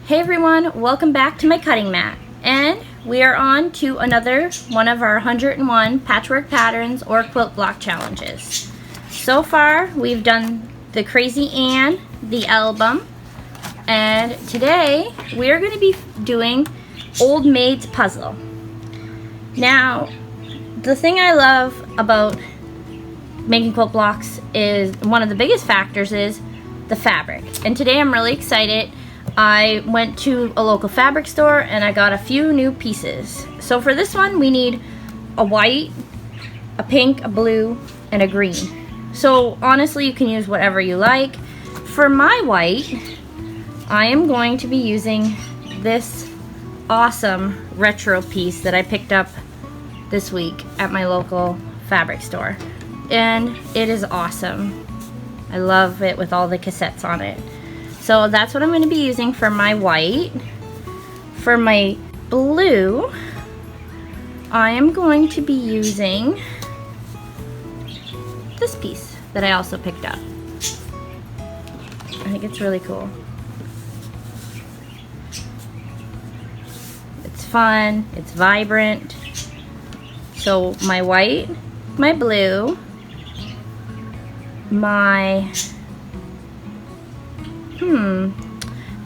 Hey everyone, welcome back to my cutting mat, and we are on to another one of our 101 patchwork patterns or quilt block challenges. So far we've done the Crazy Ann, the album, and today we are going to be doing Old Maid's Puzzle. Now, the thing I love about making quilt blocks is, one of the biggest factors is the fabric, and today I'm really excited. I went to a local fabric store and I got a few new pieces. So for this one we need a white, a pink, a blue, and a green. So honestly you can use whatever you like. For my white, I am going to be using this awesome retro piece that I picked up this week at my local fabric store. And it is awesome. I love it with all the cassettes on it. So that's what I'm going to be using for my white. For my blue, I am going to be using this piece that I also picked up. I think it's really cool. It's fun, it's vibrant. So my white, my blue, my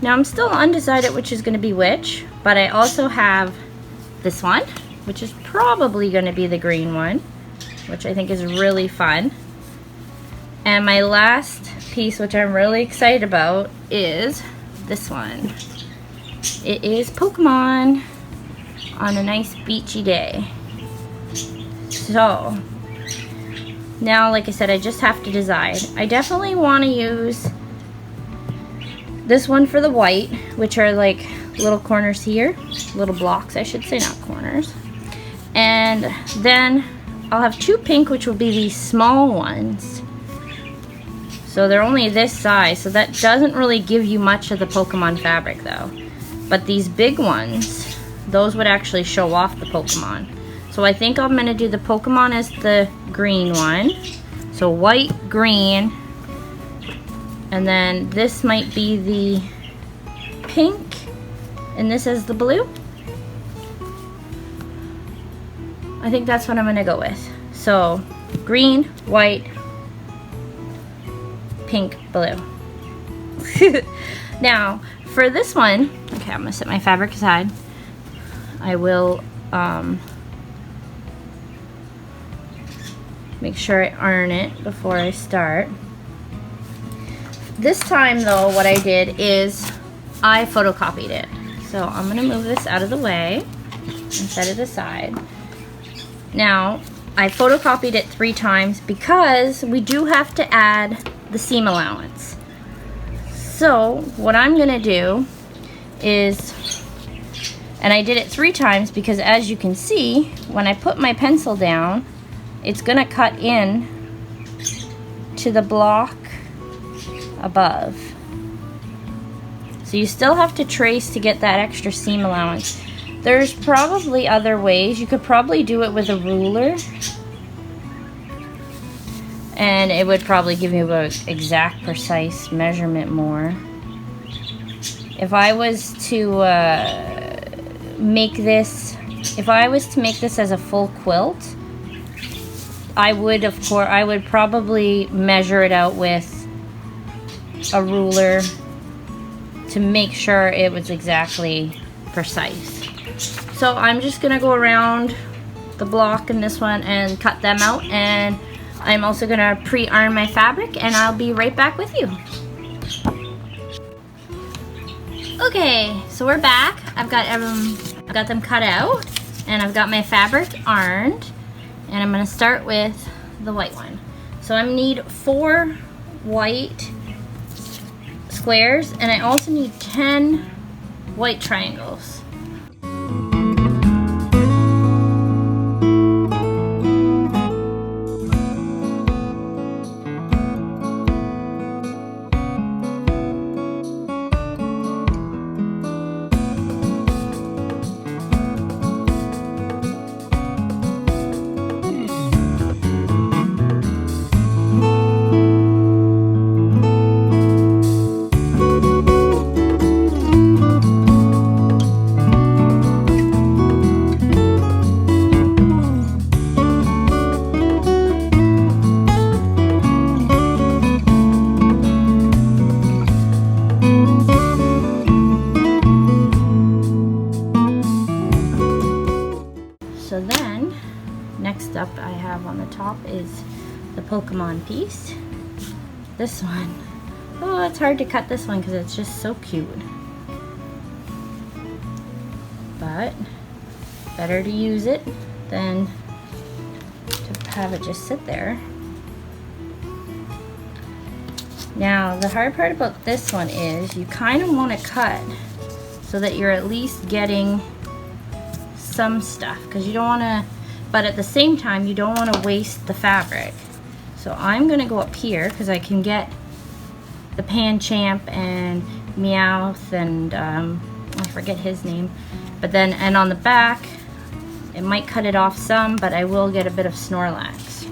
now I'm still undecided which is going to be which, but I also have this one, which is probably going to be the green one, which I think is really fun. And my last piece, which I'm really excited about, is this one. It is Pokemon on a nice beachy day. So now, like I said, I just have to decide. I definitely want to use this one for the white, which are like little corners here, little blocks I should say, not corners. And then I'll have two pink, which will be these small ones. So they're only this size, so that doesn't really give you much of the Pokemon fabric though. But these big ones, those would actually show off the Pokemon. So I think I'm gonna do the Pokemon as the green one. So white, green, and then this might be the pink, and this is the blue. I think that's what I'm gonna go with. So green, white, pink, blue. Now for this one, okay, I'm gonna set my fabric aside. I will make sure I iron it before I start. This time though, what I did is I photocopied it. So I'm gonna move this out of the way and set it aside. Now, I photocopied it 3 times because we do have to add the seam allowance. So what I'm gonna do is, and I did it 3 times because as you can see, when I put my pencil down, it's gonna cut in to the block above. So you still have to trace to get that extra seam allowance. There's probably other ways. You could probably do it with a ruler, and it would probably give you an exact precise measurement more. If I was to make this as a full quilt, I would probably measure it out with a ruler to make sure it was exactly precise. So I'm just gonna go around the block in this one and cut them out, and I'm also gonna pre-iron my fabric, and I'll be right back with you. Okay, so we're back. I've got them cut out, and I've got my fabric ironed, and I'm gonna start with the white one. So I need 4 white squares, and I also need 10 white triangles. on the top is the Pokemon piece. This one, oh, it's hard to cut this one because it's just so cute. But better to use it than to have it just sit there. Now, the hard part about this one is you kind of want to cut so that you're at least getting some stuff, because you don't want to, but at the same time you don't want to waste the fabric. So I'm going to go up here because I can get the Pancham and Meowth and I forget his name, but then, and on the back it might cut it off some, but I will get a bit of Snorlax.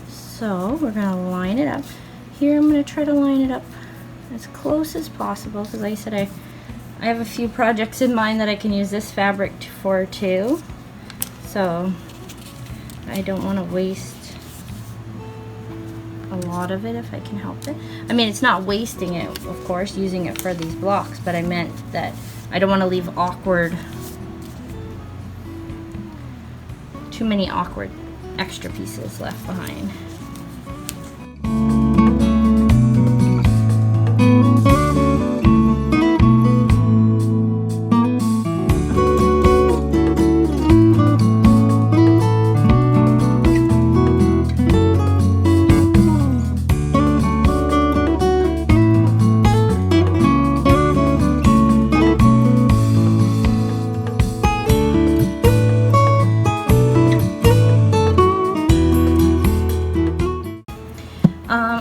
So we're going to line it up. Here I'm going to try to line it up as close as possible because like I said, I have a few projects in mind that I can use this fabric for too. So I don't want to waste a lot of it if I can help it. I mean, it's not wasting it, of course, using it for these blocks, but I meant that I don't want to leave too many awkward extra pieces left behind.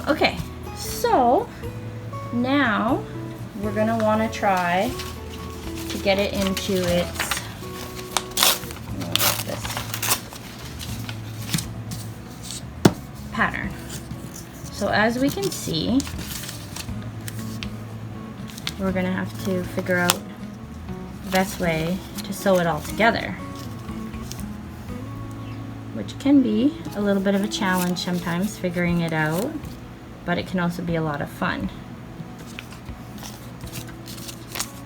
Okay, so now we're going to want to try to get it into its, pattern. So as we can see, we're going to have to figure out the best way to sew it all together, which can be a little bit of a challenge sometimes, figuring it out, but it can also be a lot of fun.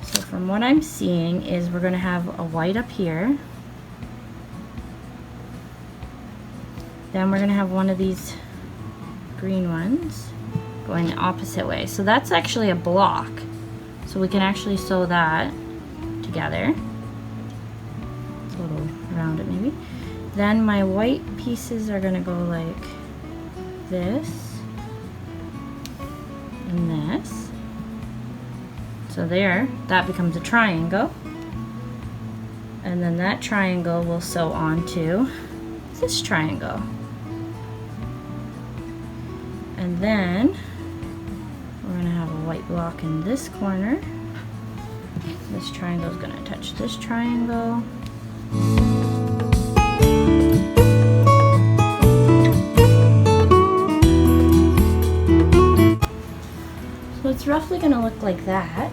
So from what I'm seeing is we're going to have a white up here, then we're going to have one of these green ones going the opposite way. So that's actually a block, so we can actually sew that together. It's a little around it maybe. Then my white pieces are going to go like this and this. So there, that becomes a triangle. And then that triangle will sew onto this triangle. And then we're going to have a white block in this corner. This triangle is going to touch this triangle. So it's roughly going to look like that,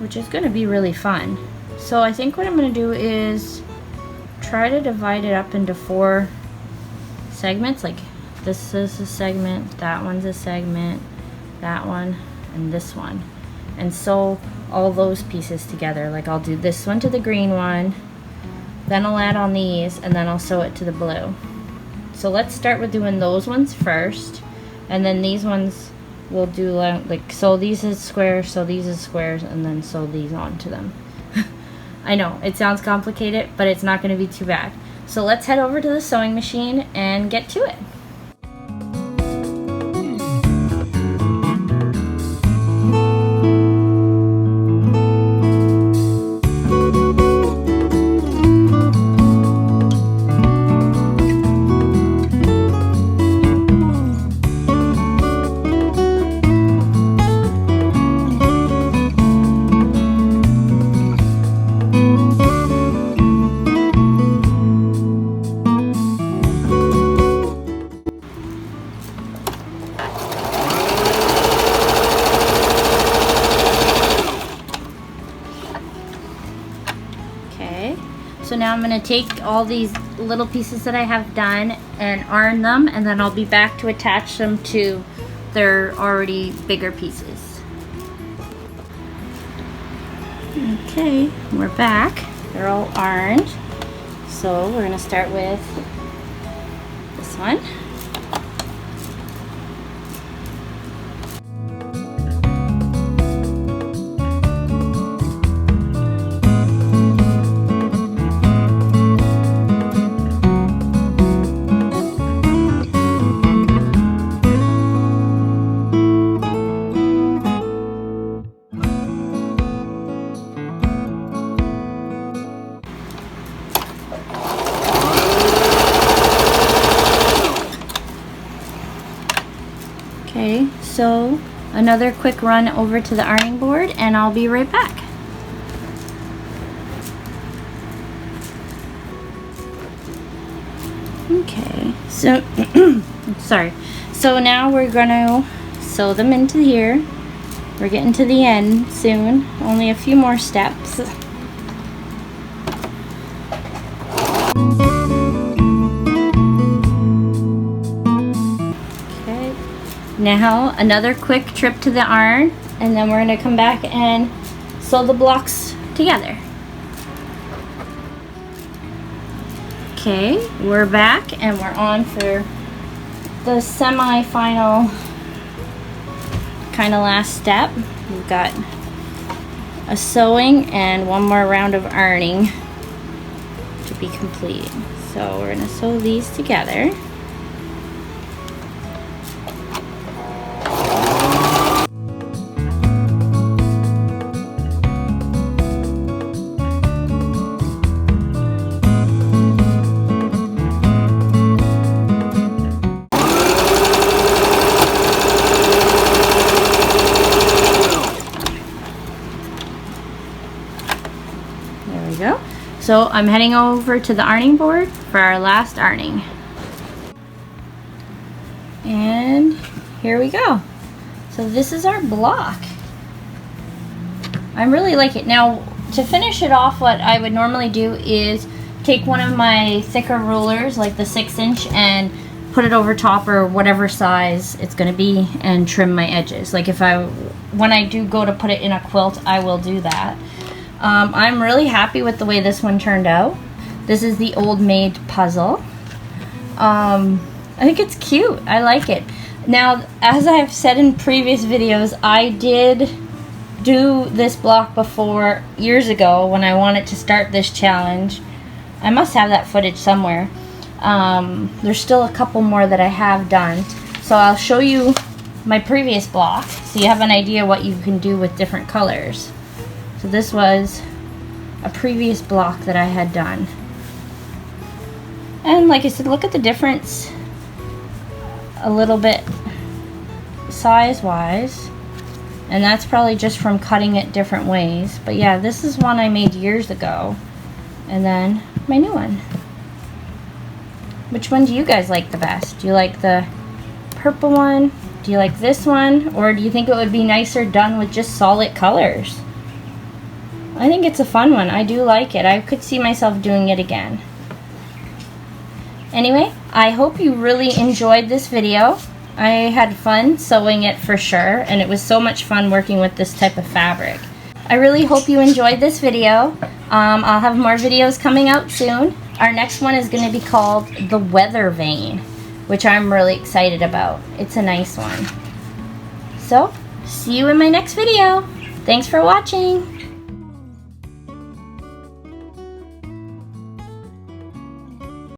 which is going to be really fun. So I think what I'm going to do is try to divide it up into 4 segments. Like this is a segment, that one's a segment, that one, and this one. And sew all those pieces together. Like I'll do this one to the green one, then I'll add on these, and then I'll sew it to the blue. So let's start with doing those ones first, and then these ones we'll do like sew these as squares, sew these as squares, and then sew these onto them. I know, it sounds complicated, but it's not going to be too bad. So let's head over to the sewing machine and get to it. So now I'm going to take all these little pieces that I have done and iron them, and then I'll be back to attach them to their already bigger pieces. Okay, we're back. They're all ironed. So we're going to start with this one. Okay, so another quick run over to the ironing board and I'll be right back. Okay, so sorry. So now we're gonna sew them into here. We're getting to the end soon. Only a few more steps. Now another quick trip to the iron, and then we're going to come back and sew the blocks together. Okay, we're back and we're on for the semi-final kind of last step. We've got a sewing and one more round of ironing to be complete. So we're going to sew these together. Go. So I'm heading over to the ironing board for our last ironing. And here we go. So this is our block. I really like it. Now to finish it off, what I would normally do is take one of my thicker rulers, like the 6-inch, and put it over top or whatever size it's going to be and trim my edges. Like when I do go to put it in a quilt, I will do that. I'm really happy with the way this one turned out. This is the Old Maid Puzzle. I think it's cute. I like it. Now, as I've said in previous videos, I did do this block before years ago when I wanted to start this challenge. I must have that footage somewhere. There's still a couple more that I have done. So I'll show you my previous block so you have an idea what you can do with different colors. So this was a previous block that I had done. And like I said, look at the difference a little bit size-wise. And that's probably just from cutting it different ways. But yeah, this is one I made years ago. And then my new one. Which one do you guys like the best? Do you like the purple one? Do you like this one? Or do you think it would be nicer done with just solid colors? I think it's a fun one. I do like it. I could see myself doing it again. Anyway, I hope you really enjoyed this video. I had fun sewing it for sure, and it was so much fun working with this type of fabric. I really hope you enjoyed this video. I'll have more videos coming out soon. Our next one is going to be called the Weather Vane, which I'm really excited about. It's a nice one. So, see you in my next video. Thanks for watching.